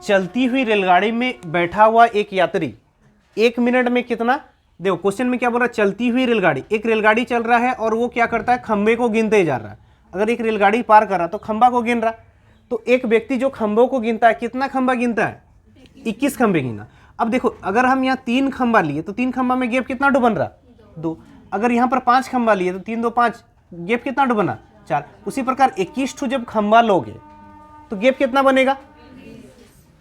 चलती हुई रेलगाड़ी में बैठा हुआ एक यात्री 1 मिनट में कितना, देखो क्वेश्चन में क्या बोल रहा है, चलती हुई रेलगाड़ी, एक रेलगाड़ी चल रहा है और वो क्या करता है, खंबे को गिनते जा रहा है। अगर एक रेलगाड़ी पार कर रहा तो खंबा को गिन रहा, तो एक व्यक्ति जो खंभों को गिनता है, कितना खंबा गिनता है, 21 खंबे गिना। अब देखो अगर हम यहाँ 3 खंबा लिए तो 3 खंबा में गैप कितना डो बन रहा, 2। अगर यहाँ पर 5 खंबा लिए तो 3 2 5, गैप कितना डो बना, 4। उसी प्रकार 21 ठो जब खंबा लोगे तो गैप कितना बनेगा,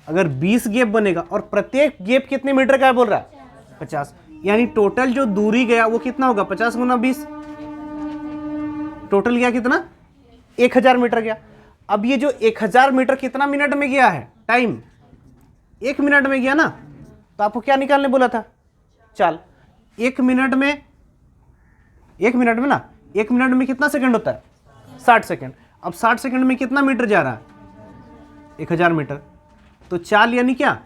अगर 20 गैप बनेगा और प्रत्येक गैप कितने मीटर का है बोल रहा है, 50। यानी टोटल जो दूरी गया वो कितना होगा, 50 गुना 20, टोटल गया कितना, 1000 मीटर गया। अब ये जो 1000 मीटर कितना मिनट में गया है, टाइम 1 मिनट में गया ना, तो आपको क्या निकालने बोला था, चाल। 1 मिनट में ना 1 मिनट में कितना सेकंड होता है, 60 सेकंड। अब 60 सेकंड में कितना मीटर जा रहा है, 1000 मीटर। तो चाल यानी क्या,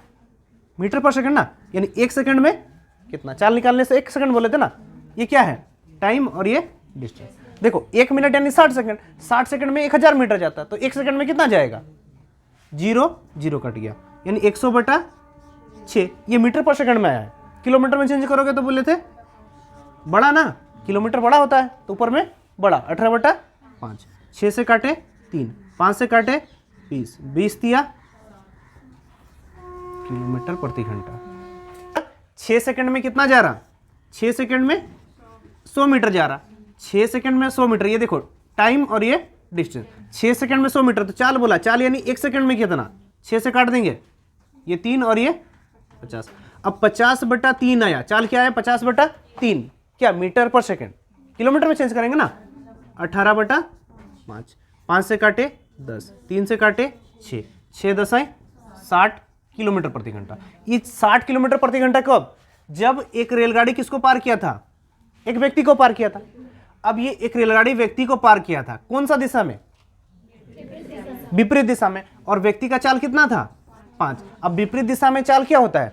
मीटर पर सेकंड ना, यानी 1 सेकंड में कितना, चाल निकालने से 1 सेकंड बोले थे ना, ये क्या है, टाइम और ये डिस्टेंस। देखो 1 मिनट यानी 60 सेकंड, 60 सेकंड में 1000 मीटर जाता है, तो 1 सेकंड में कितना जाएगा, 0 0 कट गया, यानी 100/6। ये मीटर पर सेकंड में आया है। किलोमीटर में चेंज करोगे तो बोले थे बड़ा ना, किलोमीटर बड़ा होता है तो ऊपर में बड़ा, 18/5। 6 से काटे 3, 5 से काटे 20, 20 दिया किलोमीटर प्रति घंटा। 6 सेकंड में कितना जा रहा, 6 सेकंड में 100 मीटर जा रहा, 6 सेकंड में 100 मीटर। ये देखो टाइम और ये डिस्टेंस, 6 सेकंड में 100 मीटर, तो चाल बोला, चाल यानी 1 सेकंड में कितना, 6 से काट देंगे, ये 3 और ये 50। अब 50/3 आया, चाल क्या है, 50/3, क्या मीटर पर सेकंड, किलोमीटर में चेंज करेंगे ना, 18/5। 5 से काटे 10, 3 से काटे 6, 6 10 60 किलोमीटर प्रति घंटा। ये 60 किलोमीटर प्रति घंटा कब, जब एक रेलगाड़ी किसको पार किया था, एक व्यक्ति को पार किया था। अब ये एक रेलगाड़ी व्यक्ति को पार किया था, कौन सा दिशा में, विपरीत दिशा में, और व्यक्ति का चाल कितना था, 5। अब विपरीत दिशा में चाल क्या होता है,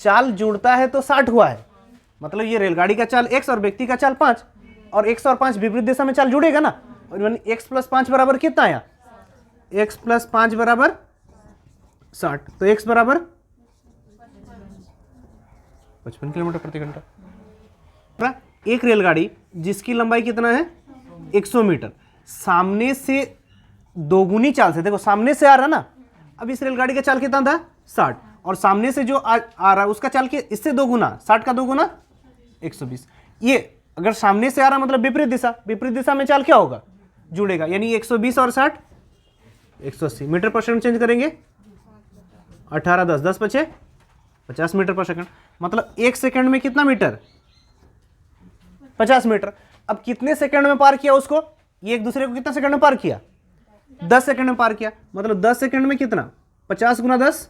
चाल जुड़ता है तो 60 हुआ है, मतलब ये रेलगाड़ी का चाल x और व्यक्ति का चाल 5, और x और 5 विपरीत दिशा में चाल जुड़ेगा ना, और x + 5 बराबर कितना आया, x + 5 बराबर 60, तो x बराबर 55 किलोमीटर प्रति घंटा। एक रेलगाड़ी जिसकी लंबाई कितना है, 100 मीटर, सामने से दोगुनी चाल से, देखो सामने से आ रहा ना, अब इस रेलगाड़ी का चाल कितना था, 60, और सामने से जो आ रहा उसका चाल के इससे दोगुना, 60 का दोगुना 120। ये अगर सामने से आ रहा मतलब विपरीत दिशा, विपरीत दिशा में चाल क्या होगा, जुड़ेगा, यानी 120 और 60 180। मीटर पर सेकंड चेंज करेंगे, 18 10 10 5 50 मीटर पर सेकंड, मतलब 1 सेकंड में कितना मीटर, 50 मीटर। अब कितने सेकंड में पार किया उसको, ये एक दूसरे को कितना सेकंड में पार किया, 10 सेकंड में पार किया, मतलब 10 सेकंड में कितना, 50 × 10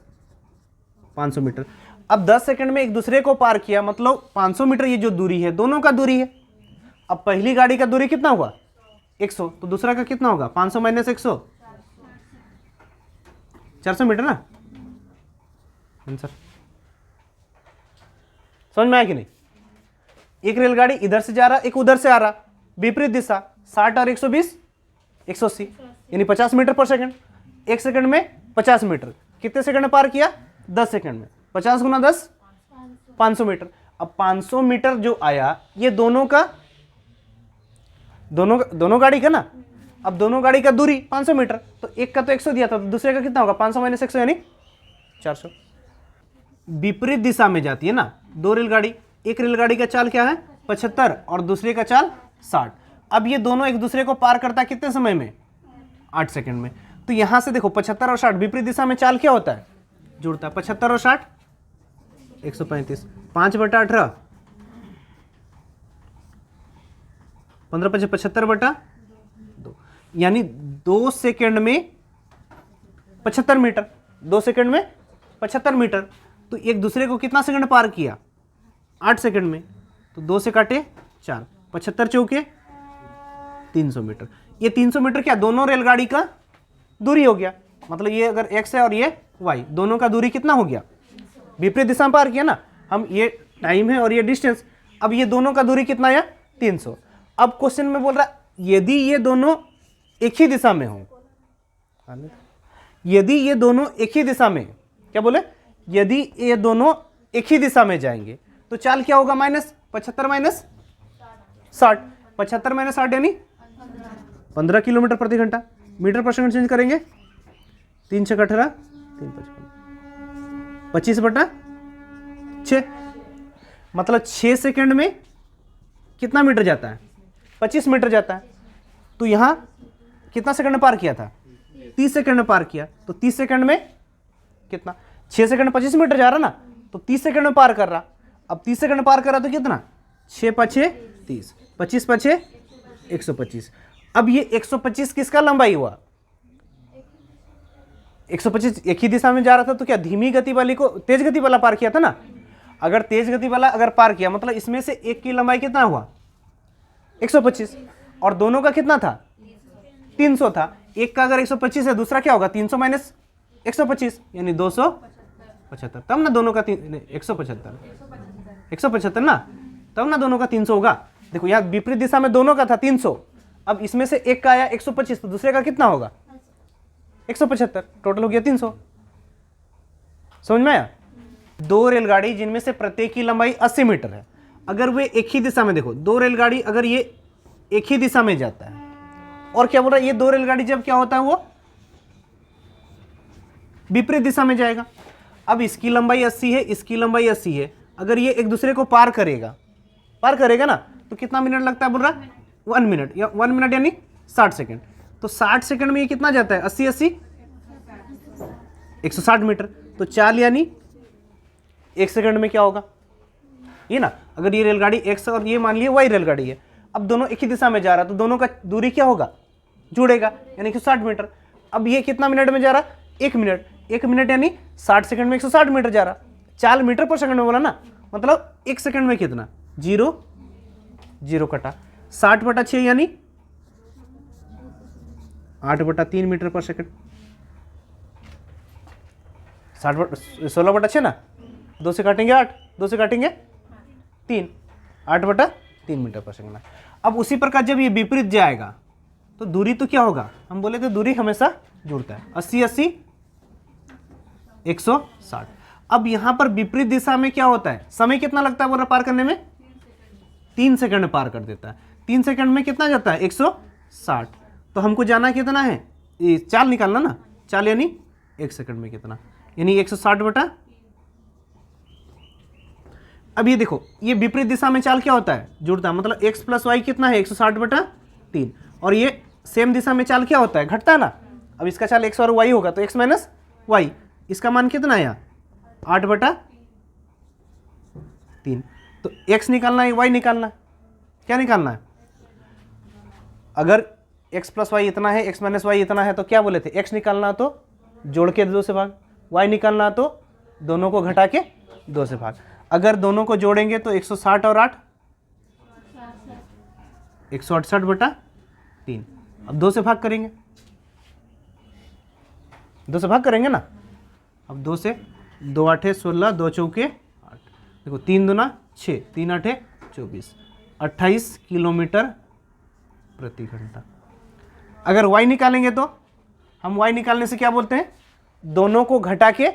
500 मीटर। अब 10 सेकंड में एक दूसरे को पार किया, मतलब 500 मीटर ये जो दूरी है दोनों का दूरी है। अब पहली गाड़ी का दूरी कितना हुआ, 100, तो दूसरा का कितना होगा, 500 - 100 400 मीटर ना आंसर। समझ में आया कि नहीं, एक रेलगाड़ी इधर से जा रहा, एक उधर से आ रहा, विपरीत दिशा, 60 और 120 180, यानी 50 मीटर पर सेकंड। 1 सेकंड में 50 मीटर, कितने सेकंड में पार किया, 10 सेकंड में, 50 × 10 500 मीटर। अब 500 मीटर जो आया ये दोनों का, दोनों गाड़ी का ना, अब दोनों गाड़ी का दूरी 500 मीटर, तो एक का तो 100 दिया था, तो दूसरे का कितना होगा, 500 - 100 यानी 400। विपरीत दिशा में जाती है ना दो रेलगाड़ी, एक रेलगाड़ी का चाल क्या है 75 और दूसरे का चाल 60। अब ये दोनों एक दूसरे को पार करता है कितने समय में, 8 सेकंड में। तो यहां से देखो 75 और 60 विपरीत दिशा में चाल क्या होता है, जुड़ता है। 75 और 60 135, 5/18 15 × 5 75/2, यानी 2 सेकंड में 75 मीटर, 2 सेकंड में 75 मीटर। तो एक दूसरे को कितना सेकंड पार किया, 8 सेकंड में, तो 2 से काटे 4, 75 चौके 300 मीटर। ये 300 मीटर क्या दोनों रेलगाड़ी का दूरी हो गया, मतलब ये अगर x है और ये y, दोनों का दूरी कितना हो गया, विपरीत दिशा में पार किया ना हम, ये टाइम है और ये डिस्टेंस। अब ये दोनों का दूरी कितना आया 300। अब क्वेश्चन में बोल रहा यदि ये दोनों एक ही दिशा में हो, यदि ये दोनों एक ही दिशा में, क्या बोले, यदि ये दोनों एक ही दिशा में जाएंगे तो चाल क्या होगा, माइनस 75 माइनस 60, 75 माइनस 60 यानी 15 किलोमीटर प्रति घंटा। मीटर पर सेकंड चेंज करेंगे, 3 छक 18, 3 55, 25/6, मतलब 6 सेकंड में कितना मीटर जाता है, 25 मीटर जाता है। तो यहाँ कितना सेकंड में पार किया था, 30 सेकंड में पार किया। तो 30 सेकंड में कितना, 6 सेकंड में 25 मीटर जा रहा ना, तो 30 सेकंड में पार कर रहा। अब 30 सेकंड में पार कर रहा तो कितना, 6 5 30, 25 5 125। अब ये 125 किसका लंबाई हुआ, 125 एक ही दिशा में जा रहा था, तो क्या धीमी गति वाली को तेज गति वाला पार किया था ना। अगर तेज गति वाला अगर पार किया, मतलब इसमें से एक की लंबाई कितना हुआ, 125, और दोनों का कितना था, 300 था। एक का अगर 125 है, दूसरा क्या होगा, 300 माइनस 125 यानी 275, तब ना दोनों का 175 ना, तब ना दोनों का 300 होगा। देखो यहाँ विपरीत दिशा में दोनों का था 300, अब इसमें से एक का आया 125, तो दूसरे का कितना होगा, 175, टोटल हो गया 300। समझ में आया। दो रेलगाड़ी जिनमें से प्रत्येक की लंबाई 80 मीटर है, अगर वे एक ही दिशा में, देखो दो रेलगाड़ी अगर ये एक ही दिशा में जाता है, और क्या बोल रहा है, ये दो रेलगाड़ी जब क्या होता है, वो विपरीत दिशा में जाएगा। अब इसकी लंबाई 80 है, इसकी लंबाई 80 है, अगर ये एक दूसरे को पार करेगा ना, तो कितना मिनट लगता है, बोल रहा 1 मिनट, या 1 मिनट यानी 60 सेकंड। तो 60 सेकंड में ये कितना जाता है, 80 80 160 मीटर। तो चाल यानी 1 सेकंड में क्या होगा, ये ना, अगर ये रेलगाड़ी x और ये मान लिए y रेलगाड़ी है, अब दोनों एक ही दिशा में जा रहा है, तो दोनों का दूरी क्या होगा, जुड़ेगा, यानी 160 मीटर। अब ये कितना मिनट में जा रहा, 1 मिनट, 1 मिनट यानी 60 सेकंड में 160 मीटर जा रहा। चाल मीटर पर सेकंड में बोला ना, मतलब 1 सेकंड में कितना, 0 0 कटा, 60/6 यानी 8/3 मीटर पर सेकंड, 16/6 ना, 2 से काटेंगे 8, 2 से काटेंगे 3, 8/3 मीटर पर सेकंड। अब उसी प्रकार जब ये विपरीत जाएगा तो दूरी तो क्या होगा, हम बोले थे दूरी हमेशा जुड़ता है, 80 80 160। अब यहां पर विपरीत दिशा में क्या होता है, समय कितना लगता है बोल रहा पार करने में, 3 सेकंड में पार कर देता है। 3 सेकंड में कितना जाता है, 160। तो हमको जाना कितना है, ये चाल निकालना ना, चाल यानी 1 सेकंड में कितना, यानी 160 अब ये देखो, ये विपरीत दिशा में चाल क्या होता है, जुड़ता है, मतलब x + y कितना है, 160/3। और ये सेम दिशा में चाल क्या होता है, घटता है ना। अब इसका चाल x और y होगा, तो x माइनस y, इसका मान कितना है यहाँ, 8/3। तो x निकालना है, y निकालना है, क्या निकालना है, अगर x + y इतना है, x - y इतना है, तो क्या बोले थे, x निकालना तो जोड़ के 2 से भाग, y निकालना तो दोनों को घटा के 2 से भाग। अगर दोनों को जोड़ेंगे तो 160 और 8 168/3। अब 2 से भाग करेंगे, 2 से भाग करेंगे ना। अब 2 से 2 8 16, 2 चौके 8, देखो 3 दूना 6, 3 8 24, 28 किलोमीटर प्रति घंटा। अगर y निकालेंगे तो हम y निकालने से क्या बोलते हैं, दोनों को घटा के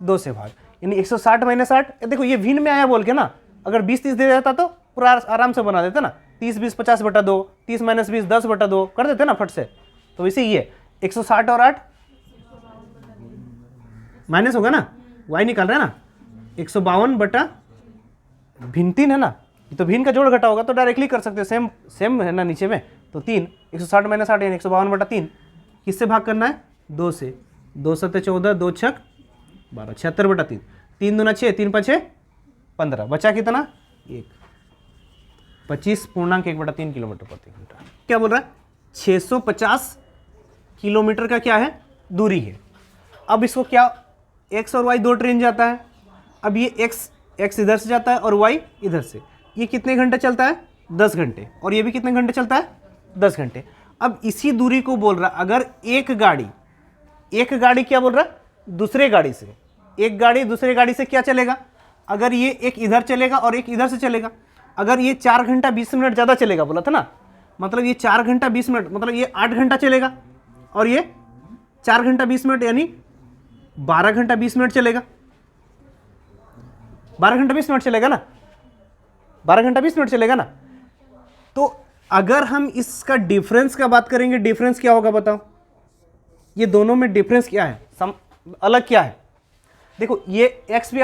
2 से भाग, यानी 160 - 8। देखो ये भिन्न में आया बोल के ना, अगर 20 30 दे देता तो पूरा आराम से बना देते ना, 30 20 50/2, 30 - 20 10/2 कर देते ना फट से। तो वैसे ये 160 और 8 माइनस होगा ना, y निकाल रहे हैं ना, 152 भिन्न 3 है ना, तो भिन्न का जोड़ घटा होगा तो डायरेक्टली कर सकते हैं, सेम है ना नीचे में। तो 3 160 - 8 यानी 152/3। किससे भाग करना है, 2 से, 2 7 14, 2 6 12, 76/3, 3 दूना 6, 3 5 15, बचा कितना 1, 25.1/3 किलोमीटर प्रति घंटा। क्या बोल रहा है, 650 किलोमीटर का क्या है, दूरी है। अब इसको क्या, x और y दो ट्रेन जाता है, अब ये x इधर से जाता है और y इधर से, ये कितने घंटे चलता है, 10 घंटे, और ये भी कितने घंटे चलता है, 10 घंटे। अब इसी दूरी को बोल रहा, अगर एक गाड़ी क्या बोल रहा, दूसरे गाड़ी से, एक गाड़ी दूसरे गाड़ी से क्या चलेगा, अगर ये एक इधर चलेगा और एक इधर से चलेगा, अगर ये 4 घंटा 20 मिनट ज़्यादा चलेगा बोला था ना, मतलब ये 4 घंटा 20 मिनट, मतलब ये 8 घंटा चलेगा और ये 4 घंटा 20 मिनट यानी 12 घंटा 20 मिनट चलेगा, 12 घंटा 20 मिनट चलेगा ना, 12 घंटा 20 मिनट चलेगा ना। तो अगर हम इसका डिफरेंस का बात करेंगे, डिफरेंस क्या होगा बताओ, ये दोनों में डिफरेंस क्या है, अलग क्या है। देखो ये x भी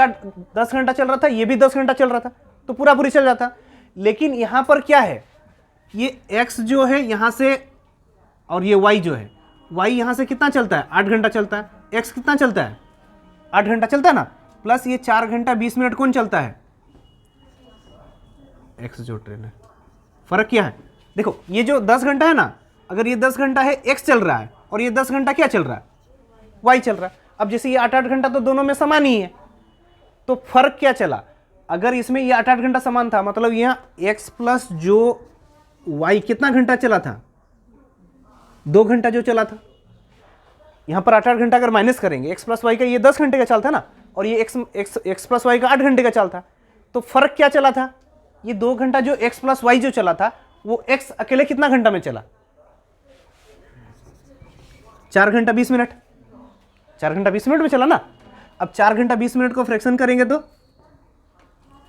10 घंटा चल रहा था, ये भी 10 घंटा चल रहा था, तो पूरा पूरी चल जाता। लेकिन यहां पर क्या है, ये x जो है यहां से और ये y जो है, y यहां से कितना चलता है, 8 घंटा चलता है, x कितना चलता है, 8 घंटा चलता है ना, प्लस ये 4 घंटा 20 मिनट कौन चलता है, x जो ट्रेन है। फर्क क्या है, देखो ये जो 10 घंटा है ना, अगर ये 10 घंटा है x चल रहा है और ये 10 घंटा क्या चल रहा है, y चल रहा है। अब जैसे ये 8-8 घंटा तो दोनों में समान ही है, तो फर्क क्या चला, अगर इसमें ये 8-8 घंटा समान था, मतलब यहाँ x प्लस जो y कितना घंटा चला था, 2 घंटा जो चला था। यहाँ पर 8-8 घंटा अगर माइनस करेंगे, x प्लस वाई का ये 10 घंटे का चाल था ना, और ये x प्लस वाई का 8 घंटे का चाल था, तो फर्क क्या चला था, ये 2 घंटा जो x प्लस वाई जो चला था, वो x अकेले कितना घंटा में चला, 4 घंटा 20 मिनट, 4 घंटा 20 मिनट में चला ना। अब 4 घंटा 20 मिनट को फ्रैक्शन करेंगे तो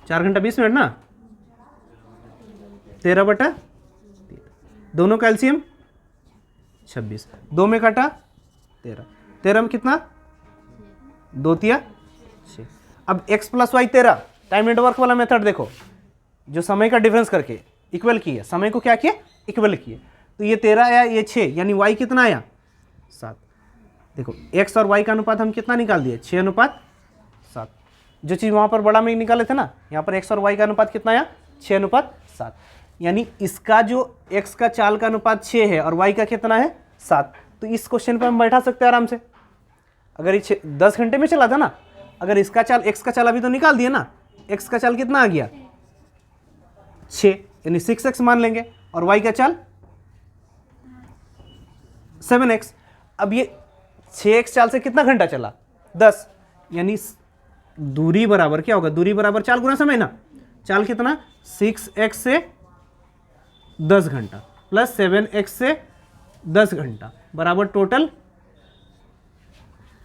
4 घंटा 20 मिनट ना, 13/, दोनों का एलसीएम 26, 2 में काटा 13, 13 में कितना, 2 तिया 6। अब x plus y 13, time network वाला मेथड देखो, जो समय का डिफरेंस करके इक्वल किया, समय को क्या किया, इक्वल किया, तो ये 13 आया, ये 6, यानी y कितना आया, 7। देखो x और y का अनुपात हम कितना निकाल दिए, 6:7। जो चीज़ वहाँ पर बड़ा में निकाले थे ना, यहाँ पर x और y का अनुपात कितना आया, 6:7। यानी इसका जो x का चाल का अनुपात 6 है और y का कितना है, 7। तो इस क्वेश्चन पर हम बैठा सकते हैं आराम से। अगर ये 10 घंटे में चला था ना, अगर इसका चाल, x का चाल अभी तो निकाल दिया ना, x का चाल कितना आ गया, 6, यानी 6x मान लेंगे, और y का चाल 7x। अब ये 6x चाल से कितना घंटा चला, 10, यानी दूरी बराबर क्या होगा, दूरी बराबर चाल गुना समय ना, चाल कितना, 6x से 10 घंटा प्लस 7x से 10 घंटा बराबर टोटल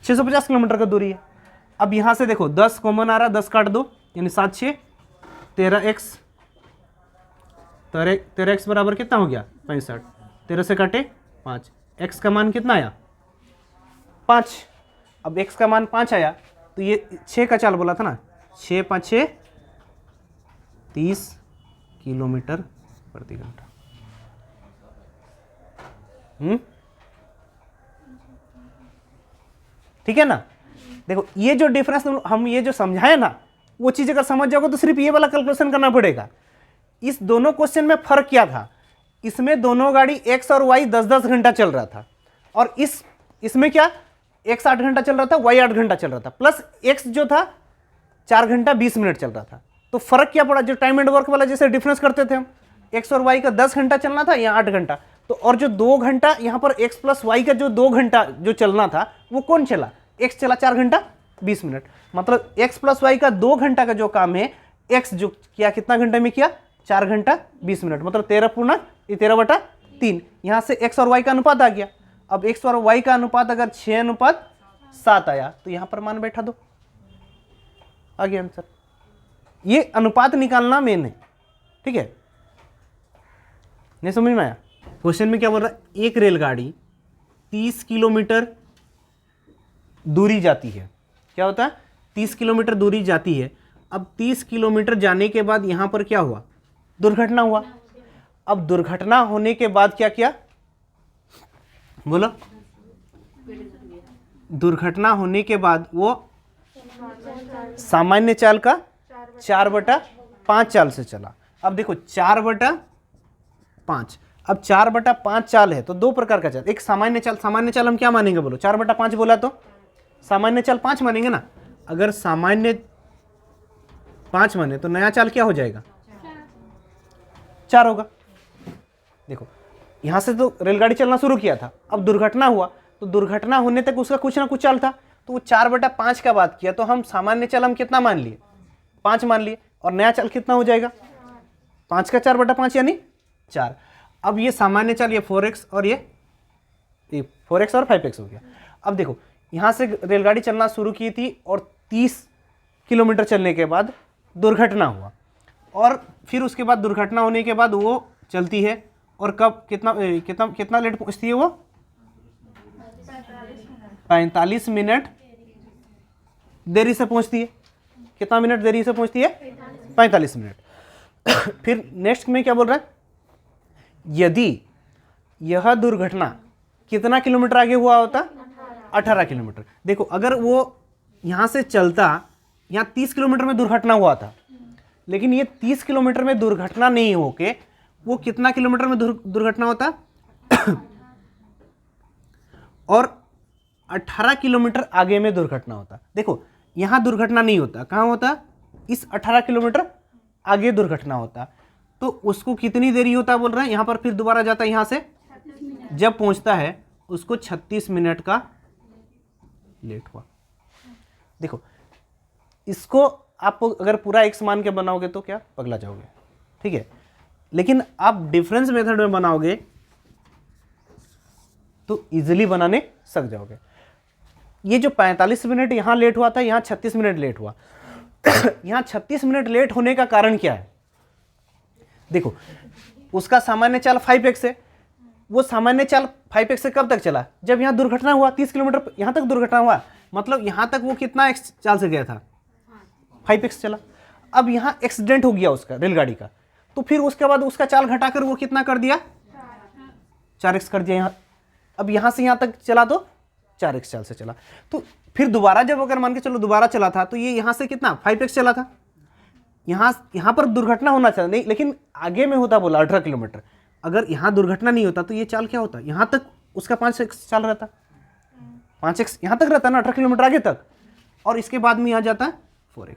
650 किलोमीटर का दूरी है। अब यहां से देखो 10 कॉमन आ रहा, 10 काट दो, यानी 7 6 13x, 13x बराबर कितना हो गया, 65, 13 से काटे 5, x का मान कितना आया, 5। अब x का मान 5 आया, तो ये 6 का चाल बोला था ना, 6 5 6 30 किलोमीटर प्रति घंटा। ठीक है ना। देखो ये जो डिफरेंस हम ये जो समझाए ना, वो चीज अगर समझ जाओगे तो सिर्फ ये वाला कैलकुलेशन करना पड़ेगा। इस दोनों क्वेश्चन में फर्क क्या था, इसमें दोनों गाड़ी x और y 10-10 घंटा चल रहा था, और इसमें क्या, x 8 घंटा चल रहा था, y 8 घंटा चल रहा था, प्लस x जो था 4 घंटा 20 मिनट चल रहा था। तो फर्क क्या पड़ा, जो टाइम एंड वर्क वाला जैसे डिफरेंस करते थे हम, x और y का 10 घंटा चलना था, यहाँ 8 घंटा, तो और जो 2 घंटा यहाँ पर x प्लस वाई का जो 2 घंटा जो चलना था, वो कौन चला, x चला 4 घंटा 20 मिनट। मतलब x प्लस वाई का 2 घंटा का जो काम है, x जो किया कितना घंटे में किया, 4 घंटा 20 मिनट, मतलब 13/3। यहाँ से x और y का अनुपात आ गया। अब x और y का अनुपात अगर 6:7 आया, तो यहाँ पर मान बैठा दो, आ गया आंसर। ये अनुपात निकालना मेन है, ठीक है, नहीं समझ में आया। क्वेश्चन में क्या बोल रहा है, एक रेलगाड़ी 30 किलोमीटर दूरी जाती है, क्या होता है, 30 किलोमीटर दूरी जाती है। अब 30 किलोमीटर जाने के बाद यहां पर क्या हुआ, दुर्घटना हुआ। अब दुर्घटना होने के बाद क्या किया, बोलो, दुर्घटना होने के बाद वो सामान्य चाल का 4/5 चाल से चला। अब देखो 4/5, अब 4/5 चाल है तो दो प्रकार का चाल, एक सामान्य चाल, सामान्य चाल हम क्या मानेंगे, बोलो 4/5 बोला तो सामान्य चाल 5 मानेंगे ना। अगर सामान्य 5 माने तो नया चाल क्या हो जाएगा, 4 होगा। देखो यहां से तो रेलगाड़ी चलना शुरू किया था, अब दुर्घटना हुआ, तो दुर्घटना होने तक उसका कुछ ना कुछ चाल था, तो वो 4/5 का बात किया, तो हम सामान्य चाल हम कितना मान लिए, 5 मान लिए, और नया चाल कितना हो जाएगा, 5 का 4/5 यानी 4। अब ये सामान्य चाल, ये 4x और ये 4x और 5x हो गया। अब देखो यहाँ से रेलगाड़ी चलना शुरू की थी और 30 किलोमीटर चलने के बाद दुर्घटना हुआ, और फिर उसके बाद दुर्घटना होने के बाद वो चलती है, और कब कितना लेट पहुँचती है वो? 45 मिनट देरी से पहुँचती है। कितना मिनट देरी से पहुँचती है? 45 मिनट। फिर नेक्स्ट में क्या बोल रहा है? यदि यह दुर्घटना कितना किलोमीटर आगे हुआ होता? 18 किलोमीटर। देखो अगर वो यहाँ से चलता, यहाँ 30 किलोमीटर में दुर्घटना हुआ था, लेकिन ये 30 किलोमीटर में दुर्घटना नहीं होके वो कितना किलोमीटर में दुर्घटना होता? और 18 किलोमीटर आगे में दुर्घटना होता। देखो यहाँ दुर्घटना नहीं होता, कहाँ होता? इस 18 किलोमीटर आगे दुर्घटना होता। तो उसको कितनी देरी होता बोल रहे हैं? यहाँ पर फिर दोबारा जाता है, यहाँ से जब पहुँचता है उसको 36 मिनट का लेट हुआ। देखो इसको आप अगर पूरा एक्स मान के बनाओगे तो क्या पगला जाओगे, ठीक है, लेकिन आप डिफरेंस मेथड में बनाओगे तो इजीली बनाने सक जाओगे। ये जो 45 मिनट यहाँ लेट हुआ था, यहाँ 36 मिनट लेट हुआ। यहाँ 36 मिनट लेट होने का कारण क्या है? देखो उसका सामान्य चाल 5x है, वो सामान्य चाल 5x से कब तक चला? जब यहाँ दुर्घटना हुआ, 30 किलोमीटर यहाँ तक दुर्घटना हुआ, मतलब यहाँ तक वो कितना x चाल से गया था? 5x चला। अब यहाँ एक्सीडेंट हो गया उसका रेलगाड़ी का, तो फिर उसके बाद उसका चाल घटाकर वो कितना कर दिया? 4x कर दिया यहाँ। अब यहाँ से यहाँ तक चला तो 4x चाल से चला। तो फिर दोबारा जब अगर मान के चलो दोबारा चला था तो ये यहाँ से कितना 5x चला था, यहाँ पर दुर्घटना होना चाहिए नहीं, लेकिन आगे में होता बोला 18 किलोमीटर। अगर यहाँ दुर्घटना नहीं होता तो ये चाल क्या होता? यहाँ तक उसका 5x चाल रहता, 5x यहाँ तक रहता ना 18 किलोमीटर आगे तक, और इसके बाद में यहाँ जाता है 4x।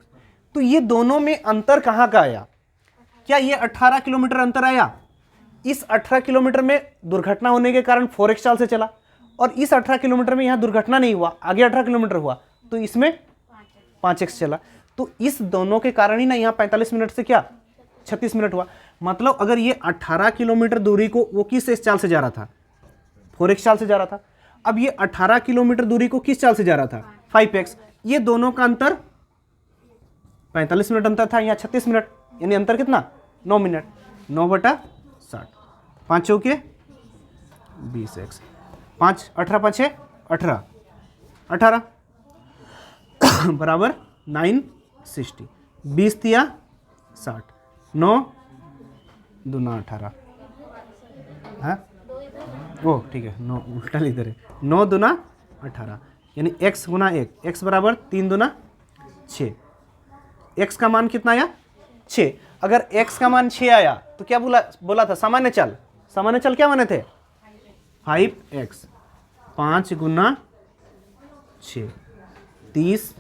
तो ये दोनों में अंतर कहाँ का आया? क्या ये 18 किलोमीटर अंतर आया? इस 18 किलोमीटर में दुर्घटना होने के कारण 4x चाल से चला, और इस 18 किलोमीटर में यहाँ दुर्घटना नहीं हुआ, आगे 18 किलोमीटर हुआ तो इसमें 5x चला। तो इस दोनों के कारण ही ना यहाँ 45 मिनट से क्या 36 मिनट हुआ। मतलब अगर ये 18 किलोमीटर दूरी को वो किस चाल से जा रहा था? 4x चाल से जा रहा था। अब ये 18 किलोमीटर दूरी को किस चाल से जा रहा था? 5x। ये दोनों का अंतर 45 मिनट अंतर था, यहाँ 36 मिनट, यानी अंतर कितना? 9 मिनट। 9/60, 5 चौके 20x, 5 18 5 18 18 बराबर 960, 20 तिया 60, 9 दूना 18। हाँ ओ ठीक है, 9 उल्टा लिख दे रहे, 9 दूना 18, यानी x गुना 1, x बराबर 3 दूना 6। x का मान कितना आया? 6। अगर x का मान 6 आया तो क्या बोला था? सामान्य चाल। सामान्य चाल क्या माने थे? 5x, 5 गुना 6, 30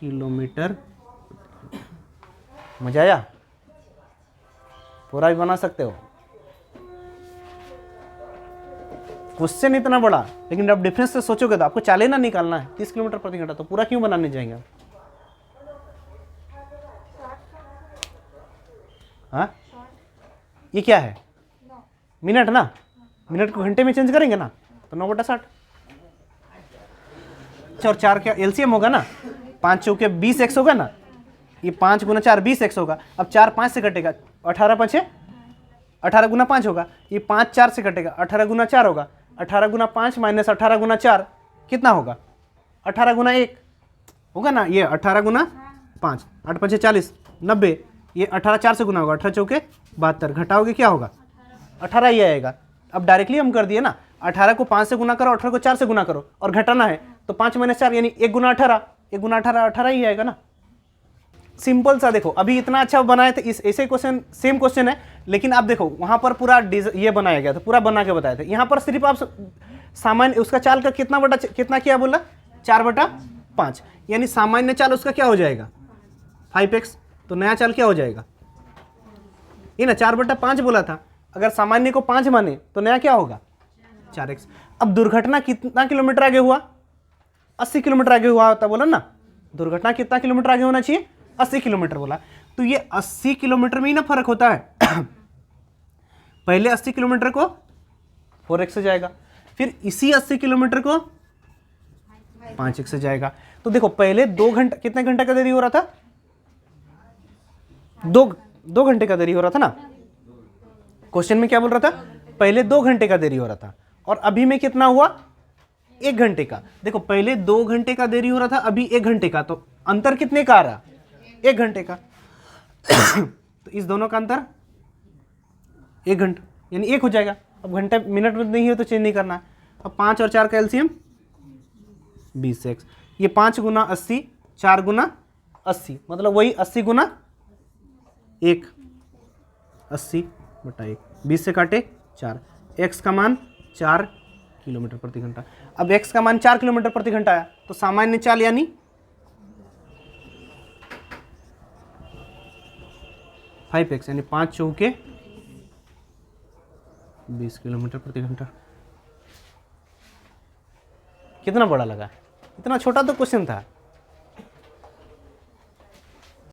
किलोमीटर। मजा आया? पूरा भी बना सकते हो। क्वेश्चन इतना बड़ा, लेकिन अब डिफरेंस से सोचोगे तो आपको चाले ना निकालना है 30 किलोमीटर प्रति घंटा, तो पूरा क्यों बनाने जाएंगे? हाँ ये क्या है? मिनट ना, मिनट को घंटे में चेंज करेंगे ना, तो 9/60। और 4 क्या एलसीएम होगा ना, 5 चौके 20x होगा ना, ये 5 गुना 4 20x होगा। अब 4 5 से कटेगा, 18 5 18 गुना 5 होगा, ये 5 4 से कटेगा, 18 गुना 4 होगा, 18 गुना 5 माइनस 18 गुना 4 कितना होगा? 18 गुना 1 होगा ना, ये 18 गुना 5, 8 5 40 90, ये 18 4 से गुना होगा, 18 चौके 72, घटाओगे क्या होगा? 18 ही आएगा। अब डायरेक्टली हम कर दिए ना, 18 को 5 से गुना करो, 18 को 4 से गुना करो, और घटाना है तो 5 माइनस 4 यानी 1 गुना 18, 1 गुना 18 18 ही आएगा ना। सिंपल सा। देखो अभी इतना अच्छा बनाए थे, इस ऐसे क्वेश्चन सेम क्वेश्चन है, लेकिन आप देखो वहां पर पूरा ये बनाया गया था, पूरा बना के बताए थे। यहाँ पर सिर्फ आप सामान्य उसका चाल का कितना किया बोला? 4/5, यानी सामान्य चाल उसका क्या हो जाएगा? 5x। तो नया चाल क्या हो जाएगा? ये ना 4/5 बोला था, अगर सामान्य को 5 माने तो नया क्या होगा? 4x। अब दुर्घटना कितना किलोमीटर आगे हुआ? 80 किलोमीटर आगे हुआ होता बोला ना। दुर्घटना कितना किलोमीटर आगे होना चाहिए? 80 किलोमीटर बोला। तो ये 80 किलोमीटर में ही ना फर्क होता है। पहले 80 किलोमीटर को 4x से जाएगा, फिर इसी 80 किलोमीटर को 5x से जाएगा। तो देखो पहले 2 घंटा, कितने घंटे का देरी हो रहा था? 2 घंटे का देरी हो रहा था ना। क्वेश्चन में क्या बोल रहा था? पहले 2 घंटे का देरी हो रहा था, और अभी में कितना हुआ? 1 घंटे का। देखो पहले 2 घंटे का देरी हो रहा था, अभी 1 घंटे का, तो अंतर कितने का आ रहा? 1 घंटे का। तो इस दोनों का अंतर 1 घंटा, यानी 1 हो जाएगा। अब घंटा मिनट में नहीं है तो चेंज नहीं करना है। अब 5 और 4 का एलसीएम 20x, ये 5 गुना 80, 4 गुना 80, मतलब वही 80 गुना 1, 80/1, 20 से काटे 4, x का मान 4 किलोमीटर प्रति घंटा। अब x का मान 4 किलोमीटर प्रति घंटा आया, तो सामान्य चाल यानी 5x, यानी 5 चौके 20 किलोमीटर प्रति घंटा। कितना बड़ा लगा? इतना छोटा तो क्वेश्चन था।